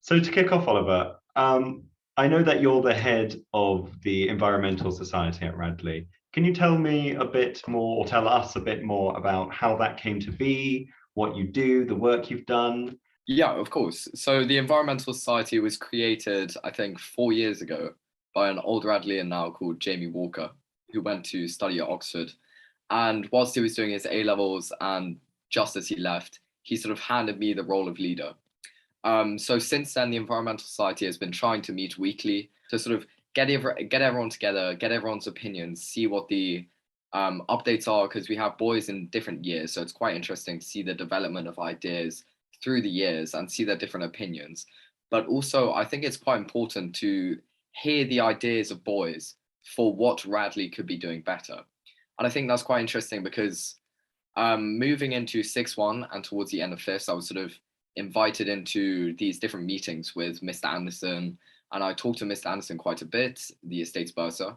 So to kick off, Oliver, I know that you're the head of the Environmental Society at Radleigh. Can you tell me a bit more, or tell us a bit more about how that came to be, what you do, the work you've done? Yeah, of course. So the Environmental Society was created, I think, 4 years ago by an old Radleian now called Jamie Walker, who went to study at Oxford. And whilst he was doing his A levels and just as he left, he sort of handed me the role of leader. So since then, the Environmental Society has been trying to meet weekly to sort of get everyone together, get everyone's opinions, see what the updates are, because we have boys in different years. So it's quite interesting to see the development of ideas through the years and see their different opinions. But also, I think it's quite important to hear the ideas of boys for what Radleigh could be doing better. And I think that's quite interesting because moving into 6-1 and towards the end of fifth, I was sort of invited into these different meetings with Mr. Anderson, and I talked to Mr. Anderson quite a bit, the Estates Bursar,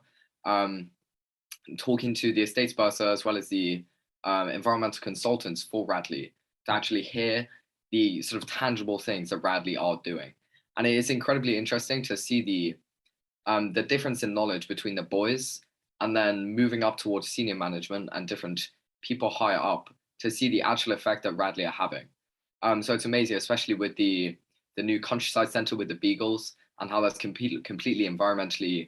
talking to the Estates Bursar as well as the environmental consultants for Radleigh to actually hear the sort of tangible things that Radleigh are doing. And it is incredibly interesting to see the difference in knowledge between the boys and then moving up towards senior management and different people higher up to see the actual effect that Radleigh are having. So it's amazing, especially with the new countryside centre with the beagles and how that's completely environmental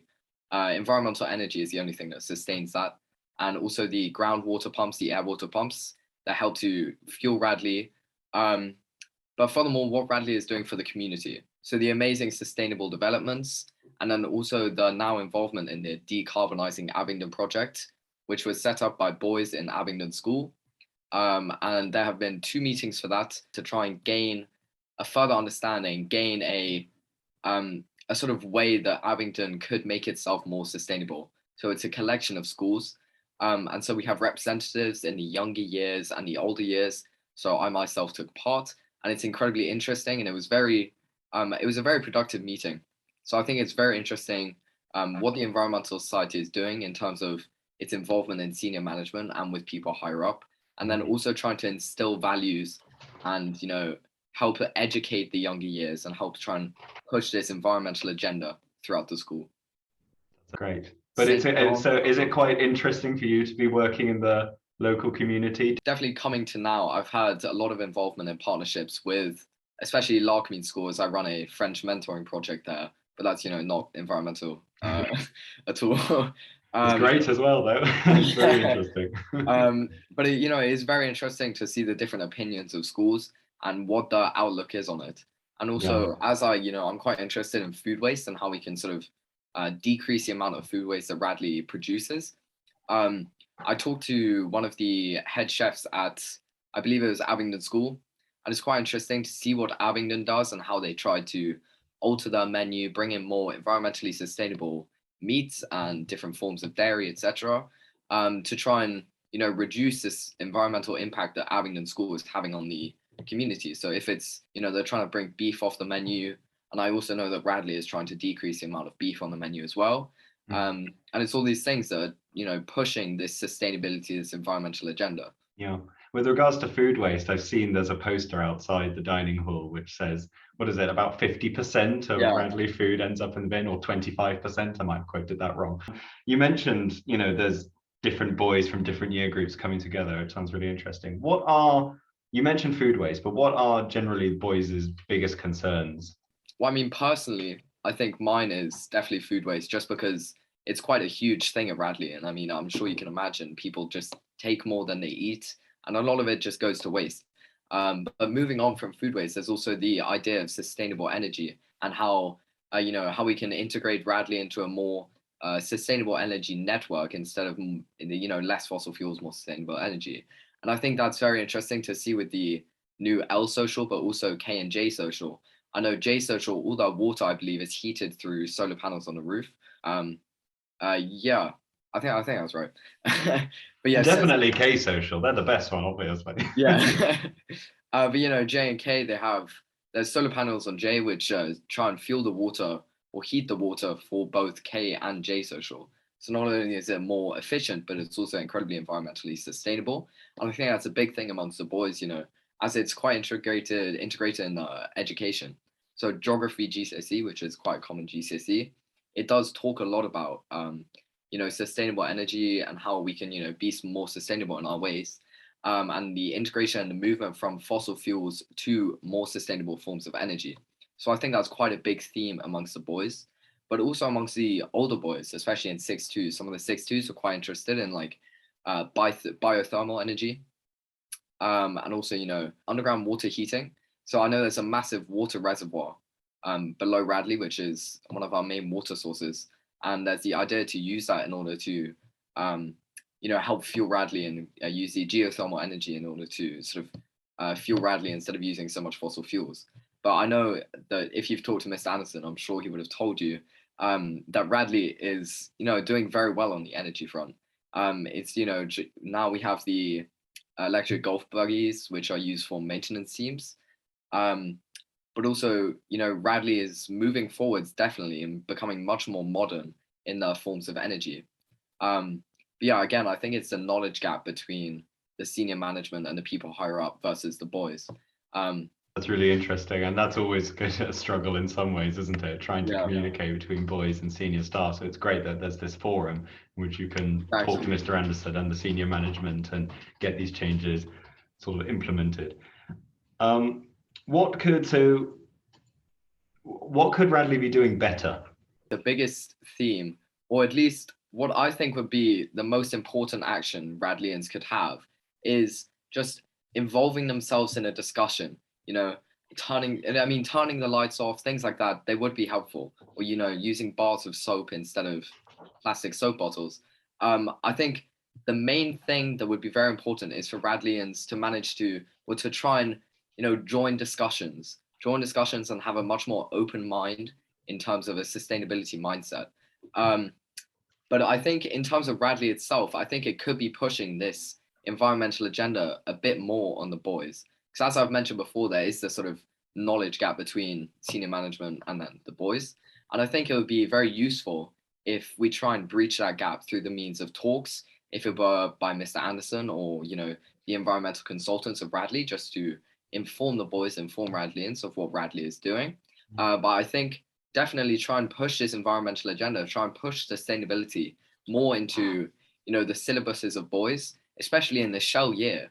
energy is the only thing that sustains that. And also the groundwater pumps, the air water pumps that help to fuel Radleigh. But furthermore, what Radleigh is doing for the community. So the amazing sustainable developments, and then also the now involvement in the decarbonising Abingdon project, which was set up by boys in Abingdon School. And there have been 2 meetings for that to try and gain a further understanding, gain a sort of way that Abingdon could make itself more sustainable. So it's a collection of schools. And so we have representatives in the younger years and the older years. So I myself took part, and it's incredibly interesting. And it was a very productive meeting. So I think it's very interesting what the Environmental Society is doing in terms of its involvement in senior management and with people higher up. And then also trying to instill values and, help educate the younger years and help try and push this environmental agenda throughout the school. That's great. But so is it quite interesting for you to be working in the local community? Definitely coming to now, I've had a lot of involvement in partnerships with, especially Larkham School, as I run a French mentoring project there, but that's, not environmental at all. It's great as well, though. It's very interesting. But it is very interesting to see the different opinions of schools and what the outlook is on it. And also, as I'm quite interested in food waste and how we can sort of decrease the amount of food waste that Radleigh produces. I talked to one of the head chefs at, I believe it was Abingdon School, and it's quite interesting to see what Abingdon does and how they try to alter their menu, bring in more environmentally sustainable meats and different forms of dairy, etc., to try and reduce this environmental impact that Abingdon School is having on the community. So if it's they're trying to bring beef off the menu, and I also know that Radleigh is trying to decrease the amount of beef on the menu as well. And it's all these things that are pushing this sustainability, this environmental agenda. Yeah. With regards to food waste, I've seen there's a poster outside the dining hall which says, what is it, about 50% of Radleigh food ends up in the bin, or 25%? I might have quoted that wrong. You mentioned, there's different boys from different year groups coming together. It sounds really interesting. You mentioned food waste, but what are generally boys' biggest concerns? Well, I mean, personally, I think mine is definitely food waste, just because it's quite a huge thing at Radleigh. And I mean, I'm sure you can imagine people just take more than they eat, and a lot of it just goes to waste. But moving on from food waste, there's also the idea of sustainable energy and how how we can integrate Radleigh into a more sustainable energy network instead of less fossil fuels, more sustainable energy. And I think that's very interesting to see with the new L social, but also K and J social. I know J social, all that water I believe is heated through solar panels on the roof. Yeah, I think I was right. But yeah, definitely K social. They're the best one, obviously. Yeah. But J and K, there's solar panels on J which try and fuel the water or heat the water for both K and J social. So not only is it more efficient, but it's also incredibly environmentally sustainable. And I think that's a big thing amongst the boys, as it's quite integrated in education. so geography GCSE, which is quite a common GCSE, it does talk a lot about sustainable energy and how we can be more sustainable in our ways, and the integration and the movement from fossil fuels to more sustainable forms of energy. So I think that's quite a big theme amongst the boys, but also amongst the older boys, especially in 6-2. Some of the 6-2s are quite interested in like biothermal energy, and also underground water heating. So I know there's a massive water reservoir below Radley, which is one of our main water sources, and there's the idea to use that in order to help fuel Radley and use the geothermal energy in order to sort of fuel Radley instead of using so much fossil fuels. But I know that if you've talked to Mr. Anderson, I'm sure he would have told you that Radley is doing very well on the energy front. It's now we have the electric golf buggies, which are used for maintenance teams. But also, Radley is moving forwards definitely and becoming much more modern in the forms of energy. But yeah, again, I think it's a knowledge gap between the senior management and the people higher up versus the boys. That's really interesting, and that's always a struggle in some ways, isn't it? Trying to communicate between boys and senior staff. So it's great that there's this forum in which you can talk to Mr. Anderson and the senior management and get these changes sort of implemented. What could Radley be doing better? The biggest theme, or at least what I think would be the most important action Radleians could have, is just involving themselves in a discussion. Turning the lights off, things like that, they would be helpful. Or using bars of soap instead of plastic soap bottles. I think the main thing that would be very important is for Radleians to manage to try and join discussions and have a much more open mind in terms of a sustainability mindset. But I think in terms of Radley itself, I think it could be pushing this environmental agenda a bit more on the boys. Because as I've mentioned before, there is this sort of knowledge gap between senior management and then the boys. And I think it would be very useful if we try and breach that gap through the means of talks, if it were by Mr. Anderson or, the environmental consultants of Radley, just to inform the boys, inform Radleians of what Radley is doing. But I think definitely try and push this environmental agenda, try and push sustainability more into, the syllabuses of boys, especially in the shell year.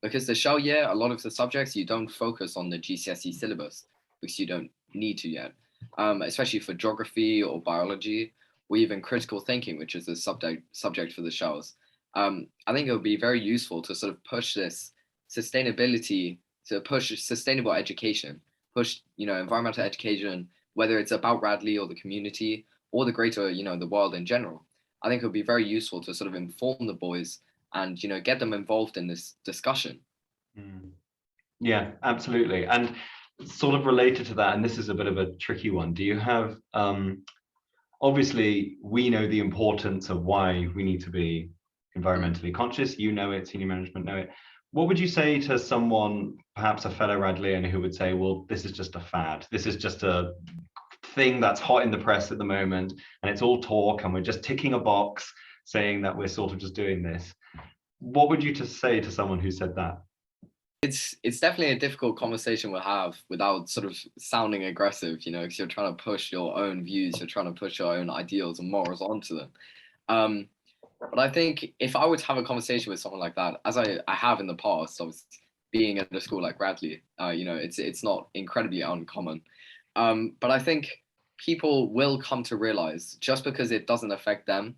Because the shell year, a lot of the subjects, you don't focus on the GCSE syllabus because you don't need to yet, especially for geography or biology, or even critical thinking, which is the subject for the shells. I think it would be very useful to sort of push this sustainability, to push sustainable education, push, environmental education, whether it's about Radley or the community or the greater, the world in general. I think it would be very useful to sort of inform the boys and get them involved in this discussion. Yeah, absolutely. And sort of related to that, and this is a bit of a tricky one, do you have obviously we know the importance of why we need to be environmentally conscious, it, senior management know it. What would you say to someone, perhaps a fellow Radleian, who would say, well, this is just a fad, this is just a thing that's hot in the press at the moment, and it's all talk, and we're just ticking a box saying that we're sort of just doing this? What would you just say to someone who said that? It's definitely a difficult conversation we'll have without sort of sounding aggressive, because you're trying to push your own views, you're trying to push your own ideals and morals onto them. But I think if I were to have a conversation with someone like that, as I have in the past, obviously being at a school like Radley, it's not incredibly uncommon. But I think people will come to realize just because it doesn't affect them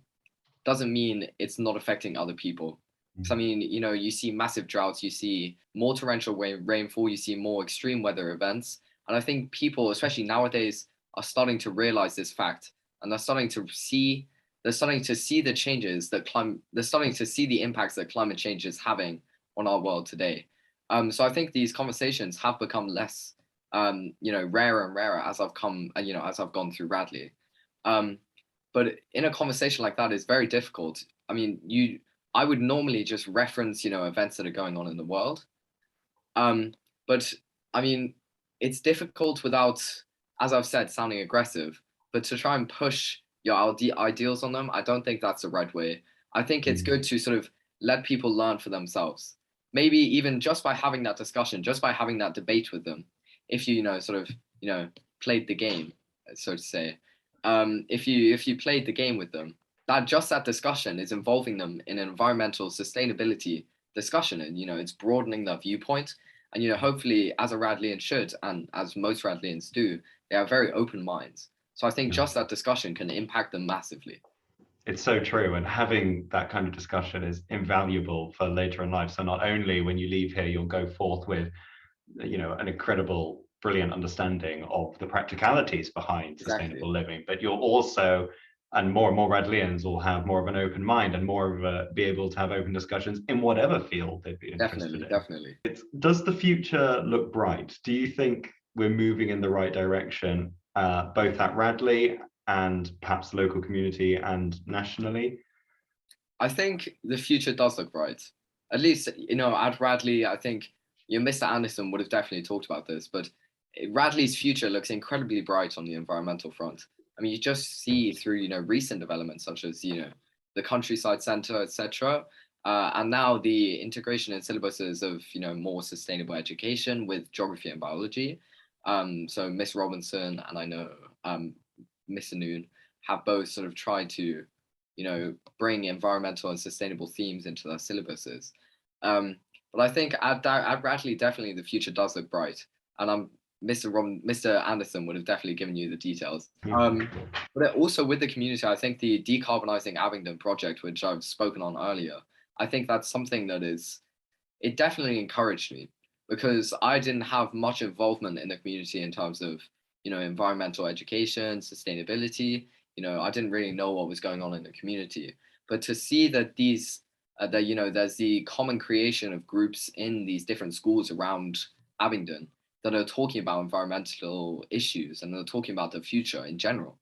doesn't mean it's not affecting other people. So, I mean, you see massive droughts, you see more torrential rainfall, you see more extreme weather events. And I think people, especially nowadays, are starting to realize this fact, and they're starting to see the changes they're starting to see the impacts that climate change is having on our world today. So I think these conversations have become less, rarer and rarer as I've gone through Radley. But in a conversation like that, it's very difficult. I mean, I would normally just reference, events that are going on in the world. But I mean, it's difficult without, as I've said, sounding aggressive, but to try and push your ideals on them, I don't think that's the right way. I think it's good to sort of let people learn for themselves. Maybe even just by having that discussion, just by having that debate with them, if you, sort of, played the game, so to say, if you played the game with them, that discussion is involving them in an environmental sustainability discussion, and it's broadening their viewpoint. And hopefully, as a Radleian should, and as most Radleians do, they have very open minds. So I think just that discussion can impact them massively. It's so true, and having that kind of discussion is invaluable for later in life. So not only when you leave here, you'll go forth with, an incredible, brilliant understanding of the practicalities behind sustainable living, but you'll also, and more Radleians will have more of an open mind and more of be able to have open discussions in whatever field they'd be interested in. Definitely. Does the future look bright? Do you think we're moving in the right direction, both at Radleigh and perhaps local community and nationally? I think the future does look bright. At least, at Radleigh, I think Mr. Anderson would have definitely talked about this, but Radleigh's future looks incredibly bright on the environmental front. I mean, you just see through, recent developments such as, the countryside centre, etc. And now the integration in syllabuses of, more sustainable education with geography and biology. So Miss Robinson and I know Mr. Noon have both sort of tried to, bring environmental and sustainable themes into their syllabuses. But I think at Radleigh, definitely the future does look bright. And Mr. Anderson would have definitely given you the details. But also with the community, I think the Decarbonising Abingdon project, which I've spoken on earlier, I think that's something that it definitely encouraged me, because I didn't have much involvement in the community in terms of, environmental education, sustainability. I didn't really know what was going on in the community. But to see that there's the common creation of groups in these different schools around Abingdon that are talking about environmental issues and are talking about the future in general.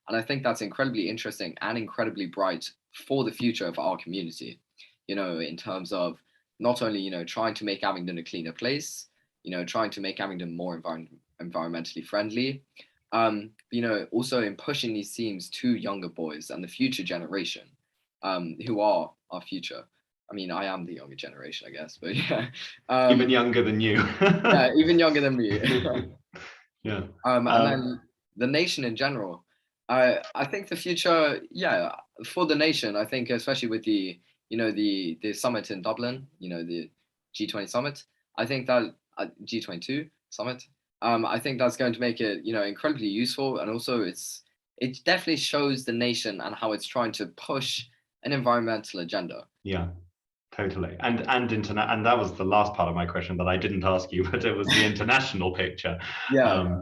And I think that's incredibly interesting and incredibly bright for the future of our community, in terms of not only, trying to make Abingdon a cleaner place, trying to make Abingdon more environmentally friendly, also in pushing these themes to younger boys and the future generation, who are our future. I mean, I am the younger generation, I guess, but yeah. Even younger than you. Yeah, even younger than me. Yeah. And then the nation in general. I think the future, for the nation, I think especially with the summit in Dublin, the G20 summit, I think that G22 summit, I think that's going to make it, incredibly useful. And also it definitely shows the nation and how it's trying to push an environmental agenda. Yeah, totally. And that was the last part of my question that I didn't ask you, but it was the international picture,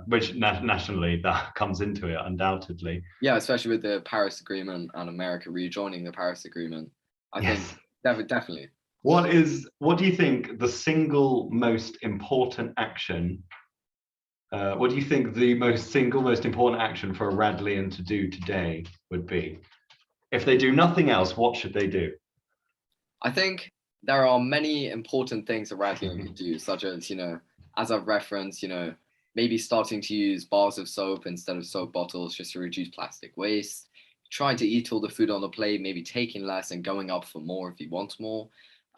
which nationally that comes into it undoubtedly. Yeah, especially with the Paris Agreement and America rejoining the Paris Agreement. I think definitely. What do you think the single most important action? What do you think the single most important action for a Radleian to do today would be? If they do nothing else, what should they do? I think there are many important things a Radleian could do, such as, as I've referenced, maybe starting to use bars of soap instead of soap bottles just to reduce plastic waste, trying to eat all the food on the plate, maybe taking less and going up for more if you want more,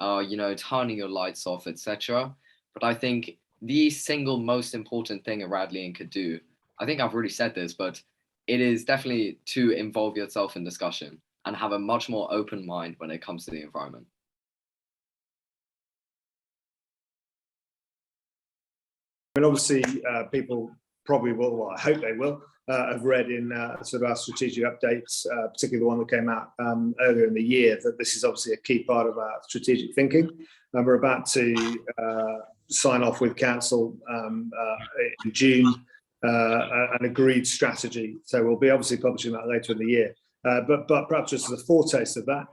turning your lights off, etc. But I think the single most important thing a Radleian could do, I think I've already said this, but it is definitely to involve yourself in discussion and have a much more open mind when it comes to the environment. I mean, obviously, people probably will, well, I hope they will, have read in sort of our strategic updates, particularly the one that came out earlier in the year, that this is obviously a key part of our strategic thinking. And we're about to sign off with Council in June, an agreed strategy. So we'll be obviously publishing that later in the year. But perhaps just as a foretaste of that,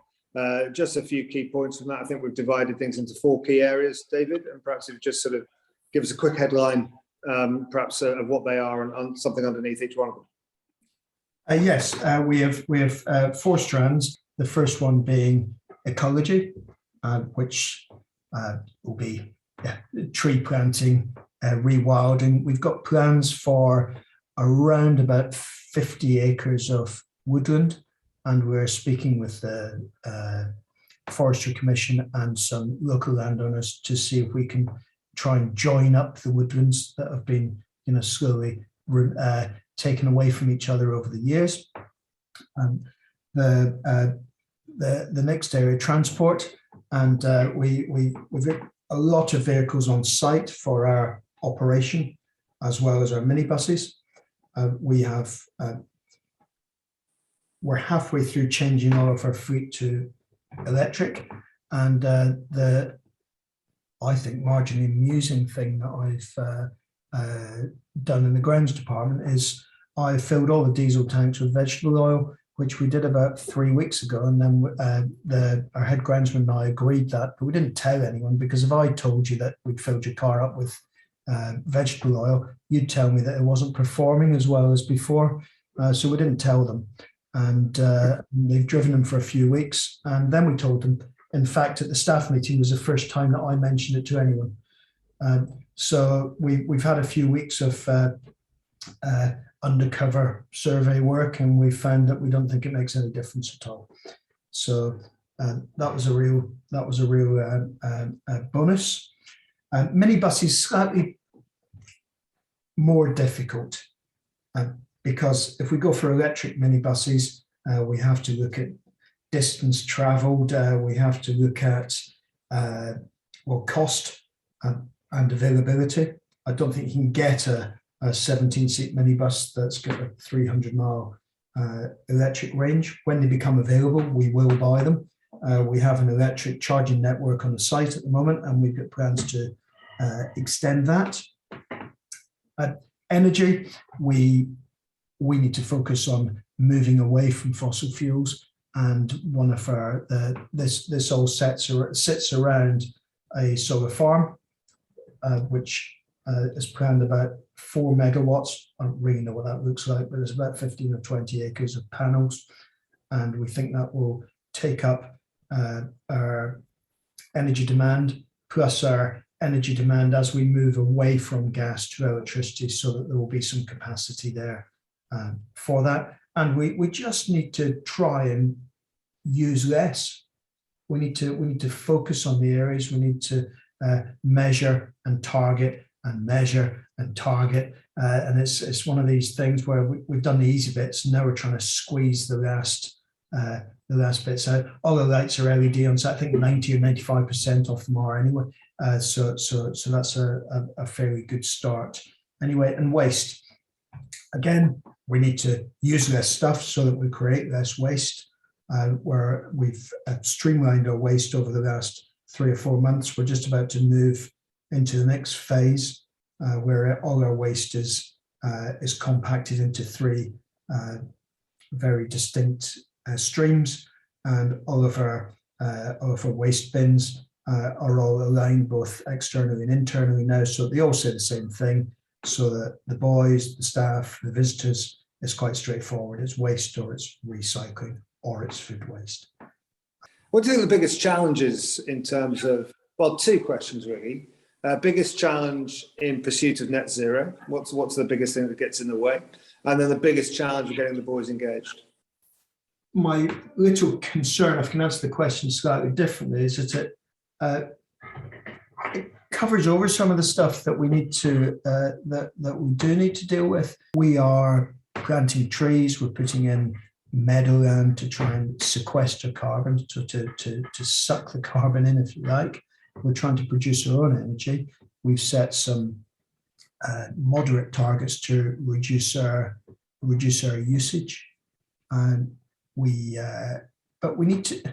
just a few key points from that. I think we've divided things into 4 key areas, David, and perhaps if you just sort of give us a quick headline, perhaps of what they are and something underneath each one of them. Yes, we have 4 strands. The first one being ecology, which will be tree planting, rewilding. We've got plans for around about 50 acres of woodland, and we're speaking with the Forestry Commission and some local landowners to see if we can try and join up the woodlands that have been slowly taken away from each other over the years. The next area, transport, and we've got a lot of vehicles on site for our operation, as well as our minibuses. We're halfway through changing all of our fleet to electric, and I think marginally amusing thing that I've done in the grounds department is I filled all the diesel tanks with vegetable oil, which we did about 3 weeks ago, and then our head groundsman and I agreed that, but we didn't tell anyone, because if I told you that we'd filled your car up with vegetable oil, you'd tell me that it wasn't performing as well as before, so we didn't tell them, and they've driven them for a few weeks, and then we told them. In fact, at the staff meeting was the first time that I mentioned it to anyone. So we've had a few weeks of undercover survey work, and we found that we don't think it makes any difference at all. So that was a real bonus. Minibuses slightly more difficult, because if we go for electric minibuses, we have to look at distance travelled. We have to look at cost and availability. I don't think you can get a 17-seat minibus that's got a 300-mile electric range. When they become available, we will buy them. We have an electric charging network on the site at the moment, and we've got plans to extend that. Energy, we need to focus on moving away from fossil fuels, and one of our this all sits around a solar farm, which is planned about 4 megawatts. I don't really know what that looks like, but it's about 15 or 20 acres of panels, and we think that will take up our energy demand, plus our energy demand as we move away from gas to electricity, so that there will be some capacity there for that. And we just need to try and use less. We need to focus on the areas. We need to measure and target and measure and target. And it's one of these things where we've done the easy bits, and now we're trying to squeeze the last bits out. All the lights are LED on site. I think 90 or 95% of them are anyway. So that's a fairly good start. Anyway, and waste. Again, we need to use less stuff so that we create less waste. Where we've streamlined our waste over the last 3 or 4 months. We're just about to move into the next phase, where all our waste is compacted into 3 very distinct streams, and all of our waste bins are all aligned both externally and internally now, so they all say the same thing, so that the boys, the staff, the visitors, it's quite straightforward. It's waste, or it's recycling, or it's food waste. What do you think the biggest challenges in terms of, well, 2 questions really. Biggest challenge in pursuit of net zero? What's the biggest thing that gets in the way? And then the biggest challenge of getting the boys engaged? My little concern, if I can answer the question slightly differently, is that it covers over some of the stuff that we need to, that we do need to deal with. We are planting trees, we're putting in meadowland to try and sequester carbon, to suck the carbon in, if you like. We're trying to produce our own energy. We've set some moderate targets to reduce our usage, and but we need to,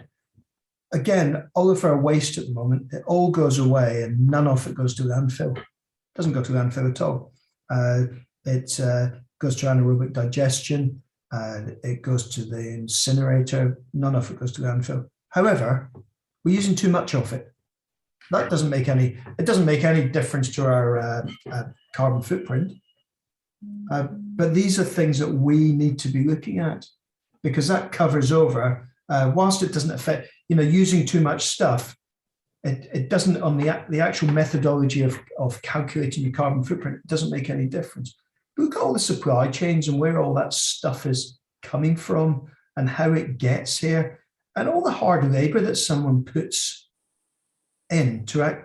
again, all of our waste at the moment, it all goes away, and none of it goes to landfill. It doesn't go to landfill at all. It goes to anaerobic digestion. It goes to the incinerator. None of it goes to landfill. However, we're using too much of it. That doesn't make any. It doesn't make any difference to our carbon footprint. But these are things that we need to be looking at, because that covers over. Whilst it doesn't affect, using too much stuff, it doesn't, on the actual methodology of calculating your carbon footprint, it doesn't make any difference. Look at all the supply chains and where all that stuff is coming from and how it gets here, and all the hard labor that someone puts in to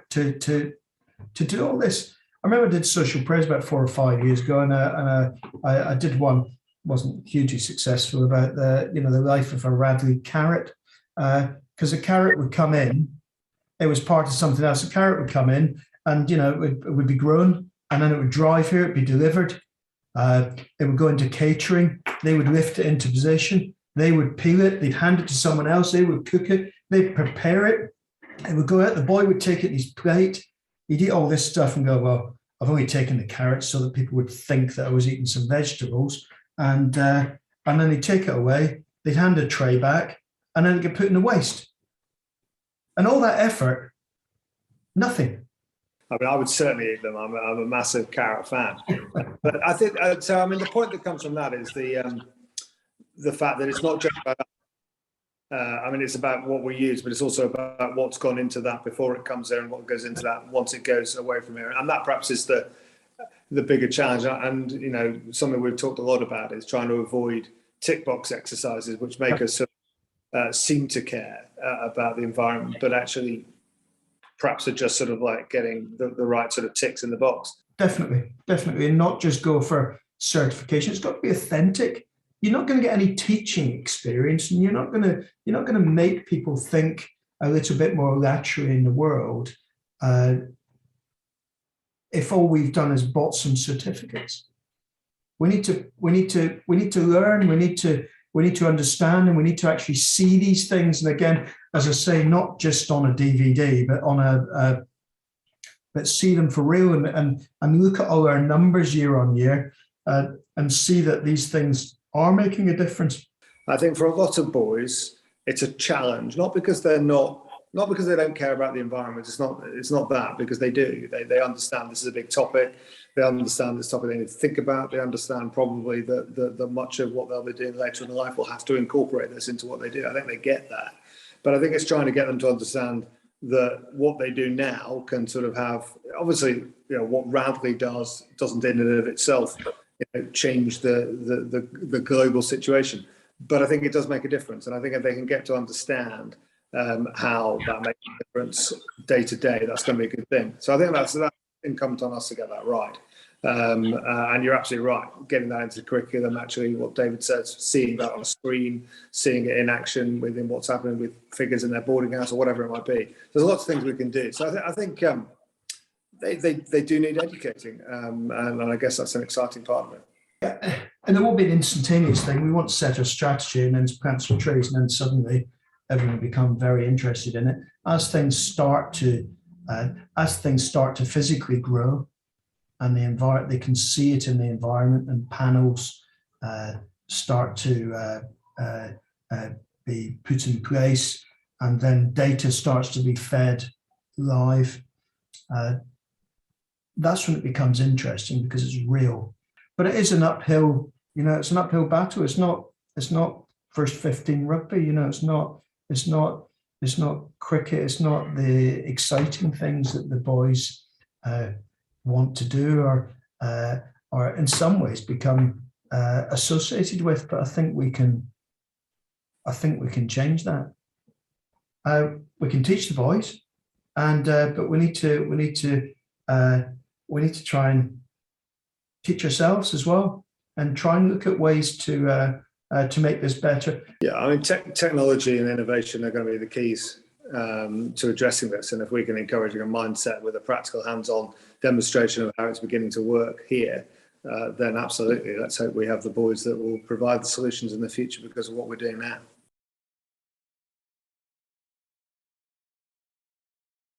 do all this. remember I did social prayers about 4 or 5 years ago, and I did one, wasn't hugely successful, about the life of a Radley carrot, because a carrot would come in, it was part of something else. A carrot would come in, and it would be grown, and then it would drive here, it'd be delivered. It would go into catering. They would lift it into position. They would peel it. They'd hand it to someone else. They would cook it. They'd prepare it. It would go out. The boy would take it in his plate. He'd eat all this stuff and go, well, I've only taken the carrots so that people would think that I was eating some vegetables. And then they'd take it away. They'd hand a tray back, and then it'd get put in the waste. And all that effort, nothing. I mean, I would certainly eat them. I'm a massive carrot fan. But I think, so I mean, the point that comes from that is the fact that it's not just about, I mean, it's about what we use, but it's also about what's gone into that before it comes there and what goes into that once it goes away from here. And that perhaps is the bigger challenge. And, something we've talked a lot about is trying to avoid tick box exercises, which make us seem to care about the environment, but actually perhaps are just sort of like getting the right sort of ticks in the box. Definitely. And not just go for certification. It's got to be authentic. You're not going to get any teaching experience, and you're not going to make people think a little bit more laterally in the world if all we've done is bought some certificates. We need to learn. We need to understand, and we need to actually see these things. And again, as I say, not just on a DVD, but but see them for real, and look at all our numbers year on year, and see that these things are making a difference. I think for a lot of boys, it's a challenge, not because they don't care about the environment. It's not that, because they do. They understand this is a big topic. They understand this topic they need to think about. They understand probably that much of what they'll be doing later in life will have to incorporate this into what they do. I think they get that. But I think it's trying to get them to understand that what they do now can sort of have, obviously, what Radley doesn't in and of itself change the global situation. But I think it does make a difference. And I think if they can get to understand how that makes a difference day to day, that's going to be a good thing. So I think that's incumbent on us to get that right. And you're absolutely right. Getting that into the curriculum, actually, what David says, seeing that on a screen, seeing it in action within what's happening with figures in their boarding house or whatever it might be. There's lots of things we can do. So I think they do need educating, and I guess that's an exciting part of it. Yeah. And there won't be an instantaneous thing. We want to set a strategy and then plant some trees, and then suddenly everyone will become very interested in it. As things start to physically grow, and they can see it in the environment, and panels start to be put in place, and then data starts to be fed live. That's when it becomes interesting, because it's real. But it is an uphill, it's an uphill battle. It's not first 15 rugby. It's not cricket. It's not the exciting things that the boys want to do, or in some ways become associated with. But I think we can change that. We can teach the boys, but we need to try and teach ourselves as well, and try and look at ways to make this better. Yeah, I mean, technology and innovation are going to be the keys to addressing this. And if we can encourage a mindset with a practical hands-on demonstration of how it's beginning to work here, then absolutely, let's hope we have the boys that will provide the solutions in the future because of what we're doing now.